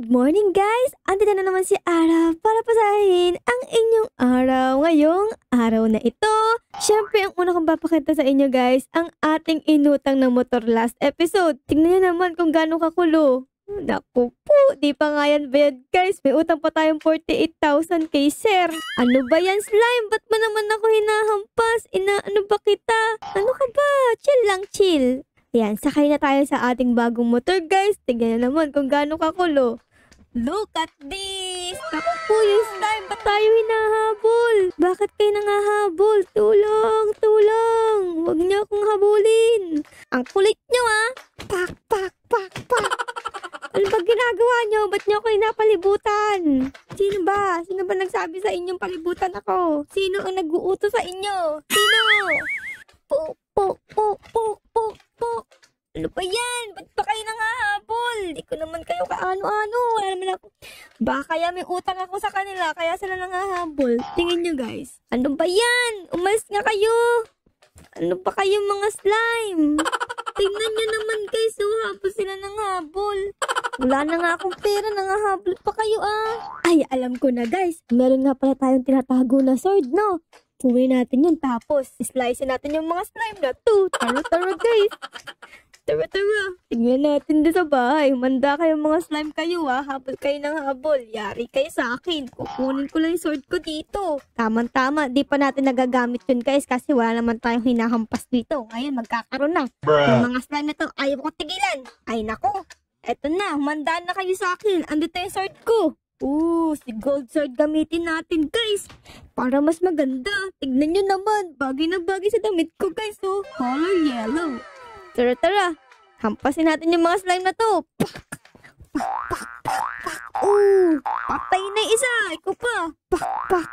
Good morning guys! Andito na naman si Ara para pasahin ang inyong araw ngayong araw na ito. Siyempre, ang una kong papakita sa inyo guys, ang ating inutang na motor last episode. Tingnan nyo naman kung gaano kakulo. Naku po, di pa nga yan bayad guys. May utang pa tayong 48,000 kay sir. Ano ba yan slime? Ba't mo naman ako hinahampas? Inaano ba kita? Ano ka ba? Chill lang, chill. Yan, sakay na tayo sa ating bagong motor guys. Tignan na naman kung gaano kakulo. Look at this! Naku po yung slime, ba't tayo hinahabol? Bakit kayo nangahabol? Tulong, tulong! Huwag niyo akong habulin. Ang kulit niyo ah! Pak, pak, pak, pak! Ano ba ginagawa niyo? Ba't niyo ako hinapalibutan? Sino ba? Sino ba nagsabi sa inyong palibutan ako? Sino ang nag-uutos sa inyo? Sino? Puk, puk, puk, puk, puk, puk. Ano ba yan? Ba't pa kayo nangahabol? Di ko naman kayo kaano-ano. Wala naman ako. Baka kaya may utang ako sa kanila, kaya sila nangahabol. Tingin nyo guys. Ano ba yan? Umalis nga kayo. Ano ba kayo mga slime? Tingnan nyo naman guys. Habol sila nangahabol. Wala na nga akong pera. Nangahabol pa kayo ah. Ay, alam ko na guys. Meron nga pala tayong tinatago na sword, no? Tuloy natin yun. Tapos, slice natin yung mga slime na to. Tara-tara guys. Tara-tara. Tingnan natin doon sa bahay. Humanda kayo mga slime kayo ha. Habol kayo ng habol. Yari kayo sa akin. Kukunin ko lang yung sword ko dito. Tama-tama. Di pa natin nagagamit yun guys. Kasi wala naman tayong hinahampas dito. Ngayon magkakaroon na. Yung mga slime na to ayaw ko tigilan. Ay nako. Eto na. Humanda na kayo sa akin. Andito yung sword ko. Si gold sword gamitin natin guys. Para mas maganda. Tignan nyo naman. Bagay na bagay sa damit ko guys. Oh. Color yellow. Tara, tara. Hampasin natin yung mga slime na to. Pak! Pak, pak, pak, pak. Patay na isa. Ikaw pa. Pak, pak.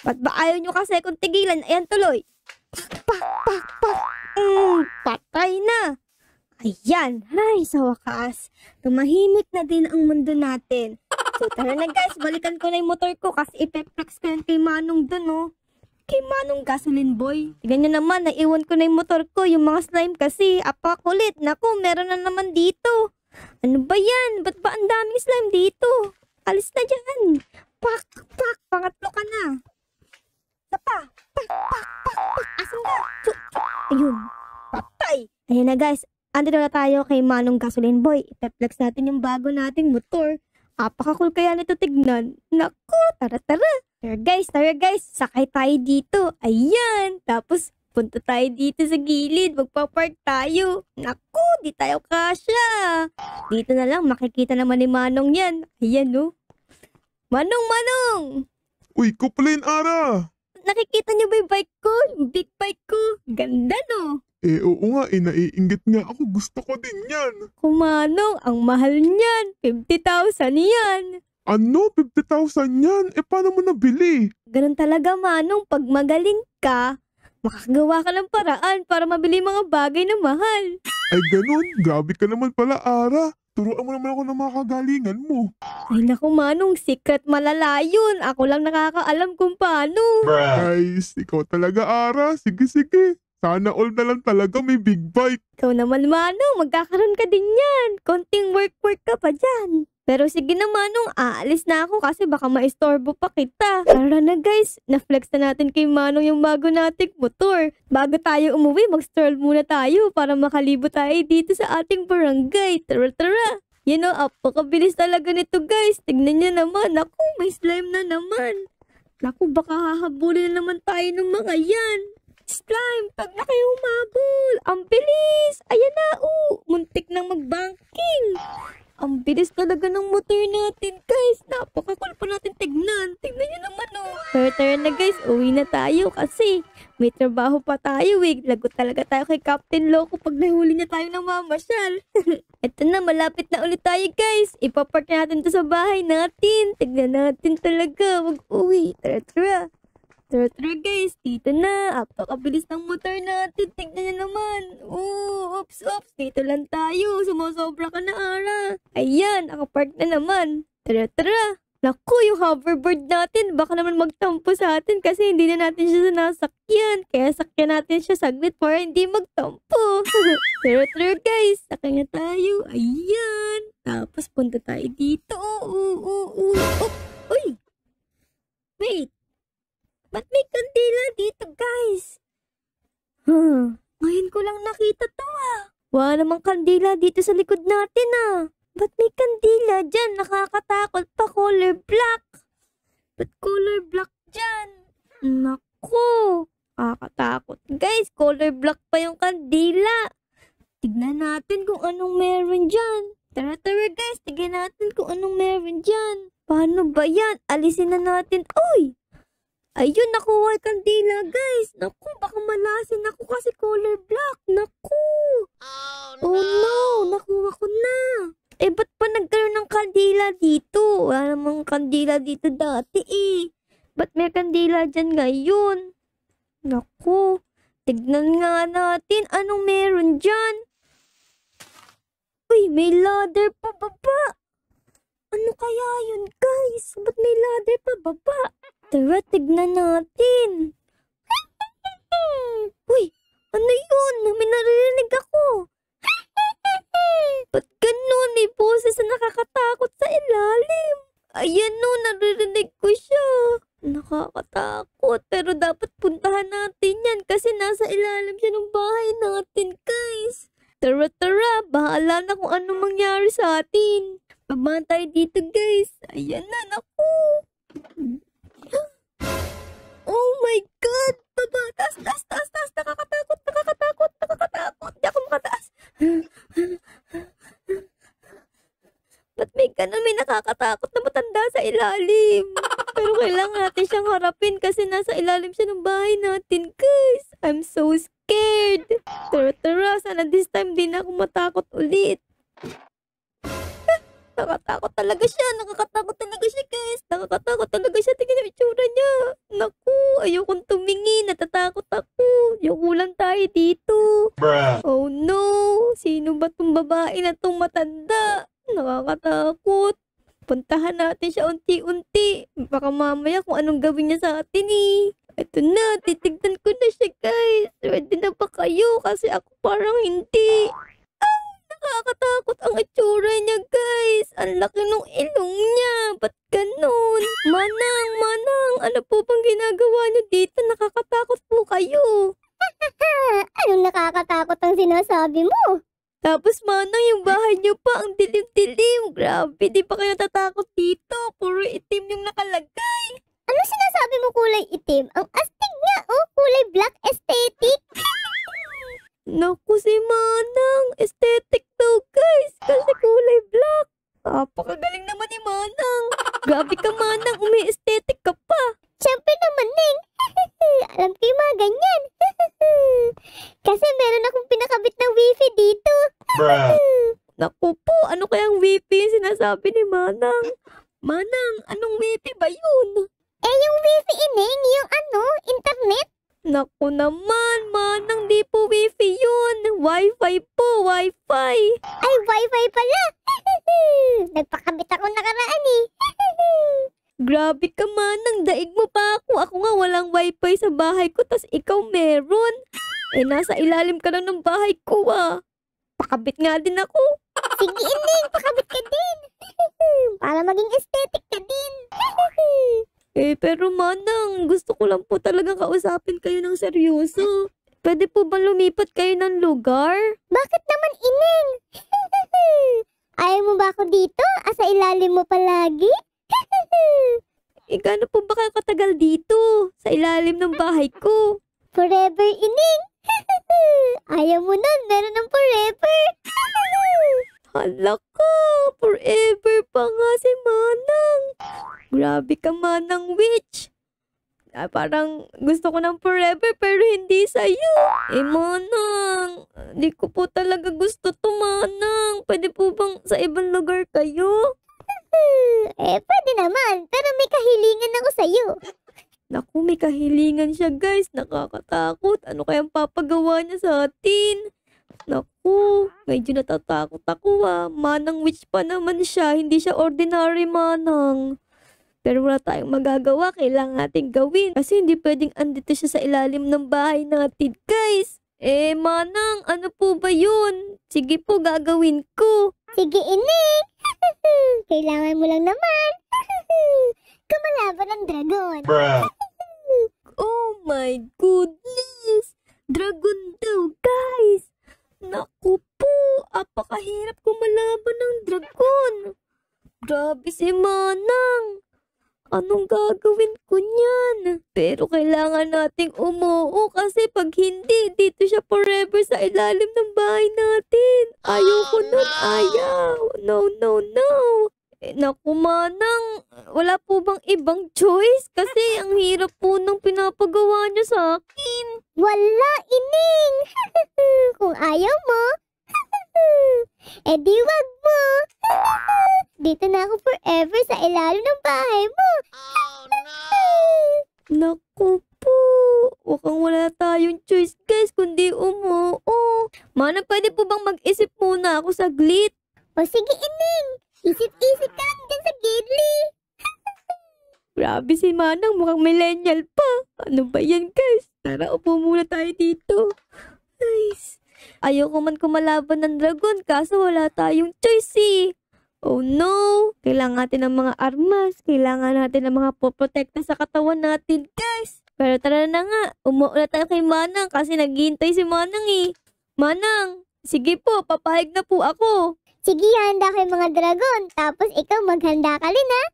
Ba't ba ayaw nyo kasi kung tigilan? Ayan tuloy. Pak, pak, pak, pak. Patay na. Ayan. Ay, sa wakas. Tumahimik na din ang mundo natin. So, tara na guys. Balikan ko na yung motor ko kasi ipeplex ko yan kay Manong dun, oh. Kay Manong Gasoline Boy. Tignan nyo naman, naiwan ko na yung motor ko. Yung mga slime kasi, apakulit. Naku, meron na naman dito. Ano ba yan? Ba't ba ang daming slime dito? Alis na dyan. Pak, pak, pangatlo ka na. Isa pa. Pak, pak, pak, pak. Asan na? Ayun. Patay. Ayan na guys. Andito na tayo kay Manong Gasoline Boy. Ipeplex natin yung bago nating motor. Apakakul kaya nito tignan. Naku, tara-tara. Tara guys, sakay tayo dito. Ayan, tapos punta tayo dito sa gilid. Magpapark tayo. Naku, di tayo kasya. Dito na lang, makikita naman ni Manong yan. Ayan no. Manong! Uy, kupalin Ara! Nakikita niyo ba yung bike ko? Yung big bike ko. Ganda no. Oo nga, naiinggit nga ako. Gusto ko din yan. Manong, ang mahal niyan. 50,000 yan. Ano? 50,000 yan? Paano mo nabili? Ganun talaga Manong, pag magaling ka, makakagawa ka ng paraan para mabili mga bagay na mahal. Ay ganun? Grabe ka naman pala Ara. Turuan mo naman ako ng mga kagalingan mo. Ay naku Manong, secret malala yun. Ako lang nakakaalam kung paano. Guys, ikaw talaga Ara. Sige. Sana all na lang talaga may big bike. Ikaw naman Manong, magkakaroon ka din yan. Konting work ka pa dyan. Pero sige na Manong, aalis na ako kasi baka maistorbo pa kita. Tara na guys, na-flex na natin kay Manong yung bago nating motor. Bago tayo umuwi, mag-stroll muna tayo para makalibo tayo dito sa ating barangay. Tara. Yan o, apakabilis talaga nito guys. Tignan nyo naman, naku, may slime na naman. Naku, baka hahabulin na naman tayo ng mga yan. Slime, pag na kayo humabol. Ang bilis. Ayan na, muntik nang mag-banking. Ang bilis talaga ng motor natin, guys. Napakakul pa natin tignan. Tignan nyo naman, Tara na, guys. Uwi na tayo kasi may trabaho pa tayo, Lagot talaga tayo kay Captain Loco pag nahuli niya tayo ng mamasyal. Eto na, malapit na ulit tayo, guys. Ipapark natin to sa bahay natin. Tignan natin talaga. Mag-uwi. Tara. Tara guys, dito na. Apakabilis ng motor natin. Tignan nyo naman. Oops. Dito lang tayo. Sumusobra ka na, Ara. Ayan, nakapark na naman. Tara. Naku, yung hoverboard natin, baka naman magtampo sa atin kasi hindi na natin siya nasakyan. Kaya sakyan natin siya saglit para hindi magtampo. Pero guys, sakay na tayo. Ayan. Tapos punta tayo dito. Uy! Wait! Ba't may kandila dito, guys? Ngayon ko lang nakita to Wala namang kandila dito sa likod natin Ba't may kandila dyan? Nakakatakot pa, color black. Ba't color black dyan? Naku, nakakatakot. Guys, color black pa yung kandila. Tignan natin kung anong meron dyan. Tara guys, tignan natin kung anong meron dyan. Paano ba yan? Alisin na natin. Uy! Ayun, nakuha yung kandila, guys. Naku, baka malasin ako kasi color black. Naku! Oh no, nakuha ko na. Ba't pa nagkaroon ng kandila dito? Wala namang kandila dito dati Ba't may kandila dyan ngayon? Naku, tignan nga natin anong meron dyan. Uy, may ladder pa baba. Ano kaya yun, guys? Ba't may ladder pa baba? Tara, tignan natin. Uy, ano yun? May naririnig ako. Ba't ganun? May boses na nakakatakot sa ilalim. Ayan naririnig ko siya. Nakakatakot. Pero dapat puntahan natin yan kasi nasa ilalim siya ng bahay natin, guys. Tara, bahala na kung anong mangyari sa atin. Pabahan tayo dito, guys. Ayan na, naku. Oh my God! Baba, taas. Nakakatakot. Hindi ako makataas. Ba't may ganun? May nakakatakot na matanda sa ilalim. Pero kailangan natin siyang harapin kasi nasa ilalim siya ng bahay natin, guys. I'm so scared. Tara. Sana this time di na ako matakot ulit. Nakakatakot talaga siya, guys. Nakakatakot talaga siya. Tingnan yung itsura niya. Naku, ayokong tumingin. Natatakot ako. Ayoko lang tayo dito. Bruh. Oh no, sino ba tong babae na tong matanda? Nakakatakot. Puntahan natin siya unti-unti. Baka mamaya kung anong gawin niya sa atin Ito na, titignan ko na siya, guys. Ready na ba kayo? Kasi ako parang hindi. Nakakatakot ang itsura niya, guys. Ang laki ng ilong niya. Ba't ganun? Manang, ano po bang ginagawa niyo dito? Nakakatakot po kayo. Anong nakakatakot ang sinasabi mo? Tapos Manang, yung bahay niyo pa, ang dilim-dilim. Grabe, di pa kayo natatakot dito. Puro itim yung nakalagay. Ano sinasabi mo kulay itim? Ang astig nga, kulay black aesthetic. Naku, si Manang. Aesthetic daw, guys. Kasi kulay black. Napakagaling naman ni Manang. Grabe ka, Manang. Umi-aesthetic ka pa. Siyempre naman, Neng. Alam ko yung mga ganyan. Kasi meron akong pinakabit na wifi dito. Bruh. Naku po, ano kayang wifi yung sinasabi ni Manang? Manang, anong wifi ba yun? Yung wifi, Neng, yung internet. Naku naman, Manang, di po wifi yun. Wi-Fi po, Wi-Fi. Ay, wifi pala. Nagpakabit ako nakaraan Grabe ka, Manang. Daig mo pa ako. Ako nga walang wifi sa bahay ko, tas ikaw meron. Nasa ilalim ka lang ng bahay ko, Pakabit nga din ako. Sige, Neng, pakabit ka din. Para maging aesthetic ka din. Pero Manang, gusto ko lang po talagang kausapin kayo ng seryoso. Pwede po ba lumipat kayo ng lugar? Bakit naman, Ineng? Ayaw mo ba ako dito? Asa ilalim mo palagi? Gaano po ba kayo katagal dito? Sa ilalim ng bahay ko? Forever, Ineng. Ayaw mo nun, meron ng forever. Hala ka, forever pa nga si Manang. Grabe ka, Manang witch. Parang gusto ko ng forever pero hindi sa'yo. Manang, di ko po talaga gusto to, Manang. Pwede po bang sa ibang lugar kayo? Pwede naman, pero may kahilingan ako sa'yo. Naku, may kahilingan siya, guys. Nakakatakot. Ano kayang papagawa niya sa atin? Naku, medyo natatakot ako Manang witch pa naman siya. Hindi siya ordinary Manang. Pero wala tayong magagawa. Kailangan natin gawin. Kasi hindi pwedeng andito siya sa ilalim ng bahay natin, guys. Manang, ano po ba yun? Sige po, gagawin ko. Sige, Ining. Kailangan mo lang naman. Kumalaban ng dragon. Oh my goodness! Dragon daw, guys! Naku po, apakahirap kumalaban ng dragon. Grabe si Manang. Anong gagawin ko niyan? Pero kailangan nating umuo kasi pag hindi, dito siya forever sa ilalim ng bahay natin. Ayoko nun, ayaw. No, no, no. Naku, Manang, wala po bang ibang choice? Kasi ang hirap po ng pinapagawa niya sa akin. Wala, Ining. Kung ayaw mo, edi wag mo. Dito na ako forever sa ilalim ng bahay mo. Naku po, mukhang wala tayong choice, guys, kundi umuo. Manang, pwede po bang mag-isip muna ako saglit? O sige, Ining. Isip-isip ka lang dyan sa gidli. Grabe si Manang, mukhang millennial pa. Ano ba yan, guys? Tara, upo muna tayo dito. Nice. Ayoko man kumalaban ng dragon, kaso wala tayong choice eh. Oh no! Kailangan natin ng mga armas. Kailangan natin ng mga poprotekta sa katawan natin, guys. Pero tara na nga, umuo na tayo kay Manang kasi naghihintay si Manang eh. Manang, sige po, papahig na po ako. Sige, handa kayo mga dragon. Tapos ikaw maghanda ka rin, ha?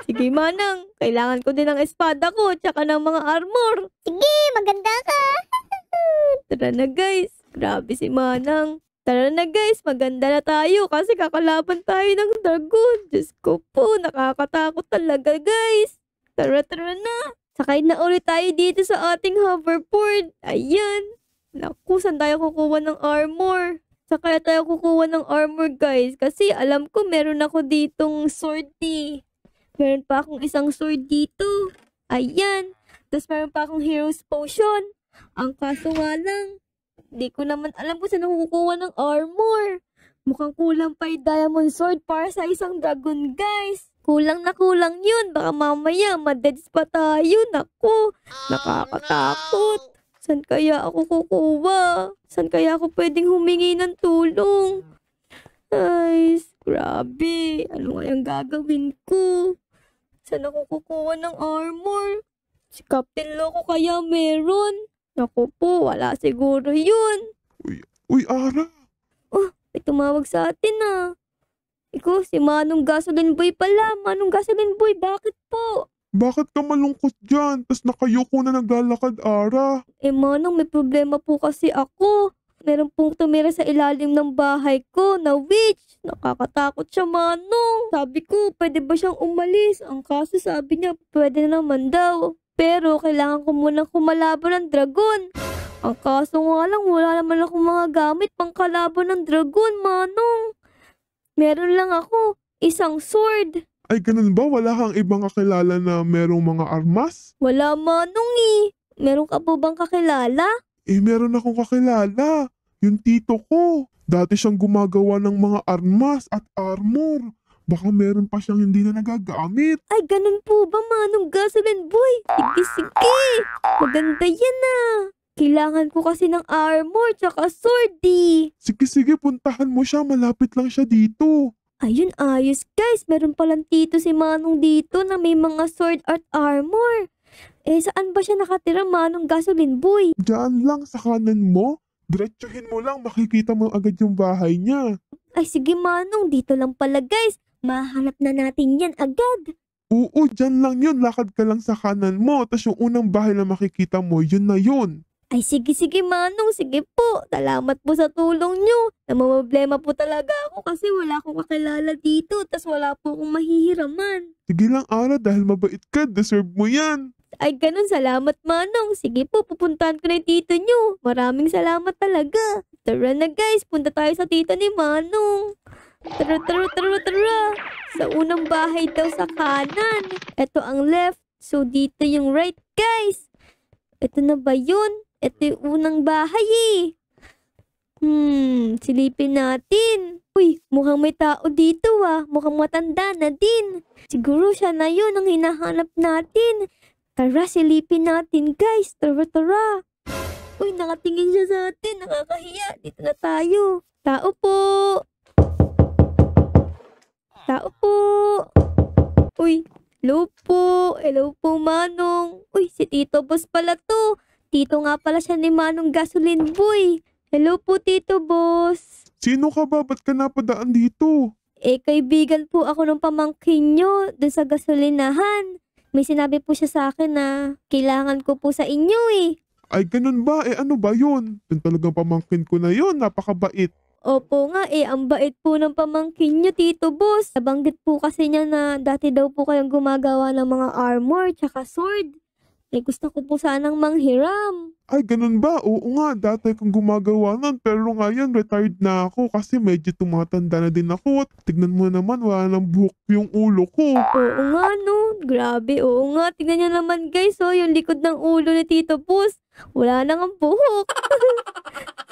Sige, Manang, kailangan ko din ng espada ko tsaka ng mga armor. Sige, maganda ka. Tara na, guys. Grabe si Manang. Tara na, guys, maganda na tayo kasi kakalaban tayo ng dragon. Diyos ko po, nakakatakot talaga, guys. Tara na. Sakay na ulit tayo dito sa ating hoverboard. Ayan. Naku, saan tayo kukuha ng armor? Sakay tayo kukuha ng armor, guys. Kasi alam ko meron ako ditong sword eh. Meron pa akong isang sword dito. Ayan. Tapos meron pa akong hero's potion. Ang kaso nga lang, di ko naman alam kung saan ako kukuha ng armor. Mukhang kulang pa yung diamond sword para sa isang dragon, guys. Kulang na kulang yun. Baka mamaya madeads pa tayo. Naku, nakakatakot. Saan kaya ako kukuha? Saan kaya ako pwedeng humingi ng tulong? Ay, grabe. Ano kayang gagawin ko? Saan ako kukuha ng armor? Si Captain Loco kaya meron? Naku po, wala siguro yun. Uy, Ara! May tumawag sa atin ah. Ikaw, si Manong Gasoline Boy pala. Manong Gasoline Boy, bakit po? Bakit ka malungkot dyan? Tas nakayuko na naglalakad, Ara. Manong, may problema po kasi ako. Meron pong tumira sa ilalim ng bahay ko na witch. Nakakatakot siya, Manong. Sabi ko, pwede ba siyang umalis? Ang kaso sabi niya, pwede na naman daw. Pero kailangan ko munang kumalaban ng dragon. Ang kaso nga lang, wala naman akong mga gamit pang kalaban ng dragon, Manong. Meron lang ako, isang sword. Ay, ganun ba? Wala kang ibang kakilala na merong mga armas? Wala, Manong eh. Meron ka po bang kakilala? Meron akong kakilala. Yung tito ko. Dati siyang gumagawa ng mga armas at armor. Baka meron pa siyang hindi na nagagamit. Ay, ganun po ba, Manong Gasoline Boy? Sige. Maganda yan ah. Kailangan ko kasi ng armor tsaka sword eh. Sige, puntahan mo siya. Malapit lang siya dito. Ayun, ayos guys. Meron palang tito si Manong dito na may mga sword at armor. Saan ba siya nakatira, Manong Gasoline Boy? Diyan lang sa kanan mo. Diretsuhin mo lang. Makikita mo agad yung bahay niya. Ay, sige Manong. Dito lang pala guys. Mahanap na natin yan agad. Oo, dyan lang yun. Lakad ka lang sa kanan mo. Tapos yung unang bahay na makikita mo, yun na yun. Ay, sige Manong. Sige po. Salamat po sa tulong nyo. Namamblema po talaga ako kasi wala akong kakilala dito. Tapos wala po akong mahihiraman. Sige lang, Ara, dahil mabait ka. Deserve mo yan. Ay, ganun. Salamat, Manong. Sige po, pupuntahan ko na yung tito nyo. Maraming salamat talaga. Tara na guys. Punta tayo sa tito ni Manong. Tara. Sa unang bahay daw sa kanan. Ito ang left. So, dito yung right, guys. Ito na ba yun? Ito yung unang bahay eh. Silipin natin. Uy, mukhang may tao dito ah. Mukhang matanda na din. Siguro siya na yun ang hinahanap natin. Tara, silipin natin guys. Tara. Uy, nakatingin siya sa atin. Nakakahiya. Dito na tayo. Tao po. Tao po. Uy, hello po. Hello po, Manong. Uy, si Tito Boss pala to. Tito nga pala siya ni Manong Gasoline Boy. Hello po, Tito Boss. Sino ka ba? Ba't ka napadaan dito? Kaibigan po ako ng pamangkin nyo dun sa gasolinahan. May sinabi po siya sa akin na kailangan ko po sa inyo eh. Ay, ganun ba? Ano ba yun? Yung talagang pamangkin ko na yun. Napakabait. Opo nga ang bait po ng pamangkin nyo, Tito Boss. Nabanggit po kasi niya na dati daw po kayong gumagawa ng mga armor tsaka sword. Gusto ko po sanang manghiram. Ay, ganun ba? Oo nga, dati kong gumagawa nun. Pero ngayon, retired na ako kasi medyo tumatanda na din ako. At tignan mo naman, wala nang buhok yung ulo ko. Oo nga no, grabe, oo nga. Tingnan niyo naman guys, yung likod ng ulo ni Tito Boss. Wala nang ang buhok.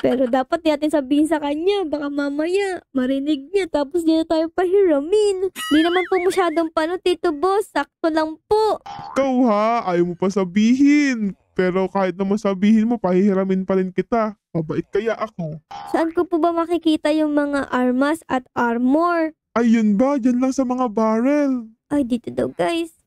Pero dapat natin sabihin sa kanya, baka mamaya marinig niya tapos di na tayo pahiramin. Di naman po masyadong Tito Boss, sakto lang po. Ikaw ha, ayaw mo pa sabihin. Pero kahit naman sabihin mo, pahihiramin pa rin kita. Mabait kaya ako. Saan ko po ba makikita yung mga armas at armor? Ay, yun ba? Diyan lang sa mga barrel. Ay, dito daw guys.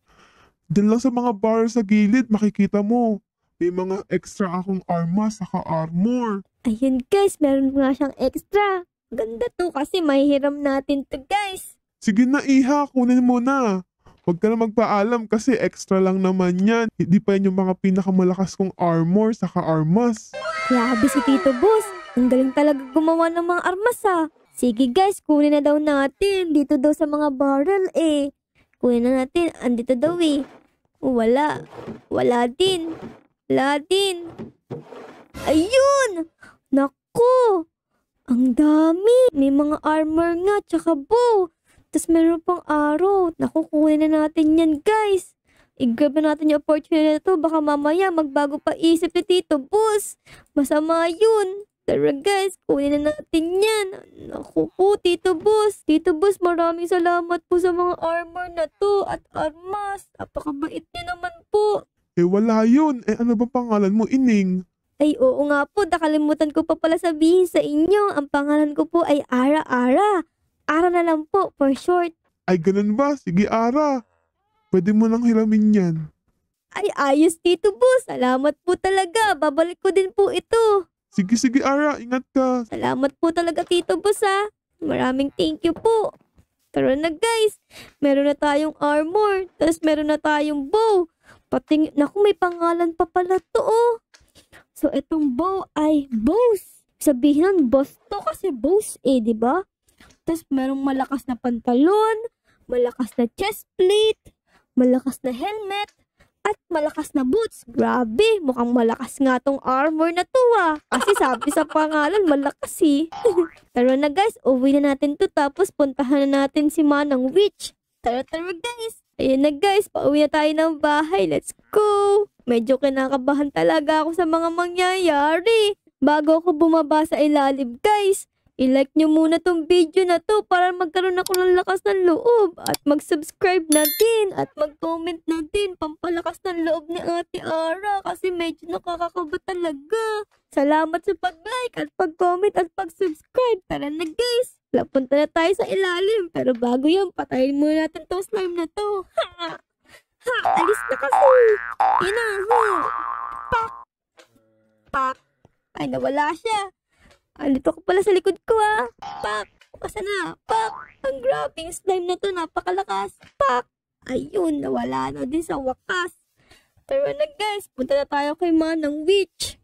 Diyan lang sa mga barrel sa gilid, makikita mo. May mga extra akong armas saka armor. Ayun guys, meron nga siyang extra. Ganda to kasi mahihiram natin to guys. Sige na iha, kunin mo na. Huwag ka na magpaalam kasi extra lang naman yan. Hindi pa yan yung mga pinakamalakas kong armor saka armas. Grabe si Tito Boss. Ang galing talaga gumawa ng mga armas ah. Sige guys, kunin na daw natin. Dito daw sa mga barrel eh. Kunin na natin. Andito daw eh. Wala. Wala din. Wala din. Ayun! Naku! Ang dami! May mga armor nga tsaka bow. Tapos meron pang arrow. Naku, kunin na natin yan guys. I-grab na natin yung opportunity na to. Baka mamaya magbago pa isip ni Tito Boss. Masama yun. Tara guys, kunin na natin yan. Naku po, Tito Boss. Tito Boss, maraming salamat po sa mga armor na to at armas. Napakabait niyo naman po. Wala yun. Ano ba pangalan mo, Ining? Ay, oo nga po. Nakalimutan ko pa pala sabihin sa inyo. Ang pangalan ko po ay Ara Ara. Ara na lang po, for short. Ay, ganun ba? Sige, Ara. Pwede mo nang hiramin yan. Ay, ayos Tito Boss. Salamat po talaga. Babalik ko din po ito. Sige, Ara. Ingat ka. Salamat po talaga Tito Boss ha. Maraming thank you po. Tara na guys. Meron na tayong armor. Tapos meron na tayong bow. Pating, naku, may pangalan pa pala to oh. So, itong bow ay bows. Sabihin nun, boss to kasi bows diba? Tapos merong malakas na pantalon, malakas na chest plate, malakas na helmet, at malakas na boots. Grabe, mukhang malakas nga tong armor na to ah. Kasi sabi sa pangalan, malakas eh. Tara na guys, uwi na natin to tapos puntahan na natin si Manang Witch. Tara guys. Ayun na guys, pauwi na tayo ng bahay. Let's go! Medyo kinakabahan talaga ako sa mga mangyayari. Bago ako bumaba sa ilalim guys, i-like nyo muna tong video na to para magkaroon ako ng lakas ng loob. At mag-subscribe na din at mag-comment na din. Pampalakas ng loob ni Ate Ara kasi medyo nakakakaba talaga. Salamat sa pag-like at pag-comment at pag-subscribe. Tara na guys! Punta na tayo sa ilalim. Pero bago yun, patayin muna natin tong slime na to. Ha! Alis na kasi. Ina, Pak! Pak! Ay, nawala siya. Andito ko pala sa likod ko ah. Pak! Asa na? Pak! Ang grabing slime na to, napakalakas. Pak! Ayun, nawala na din sa wakas. Tara na guys, punta na tayo kay Manang Witch.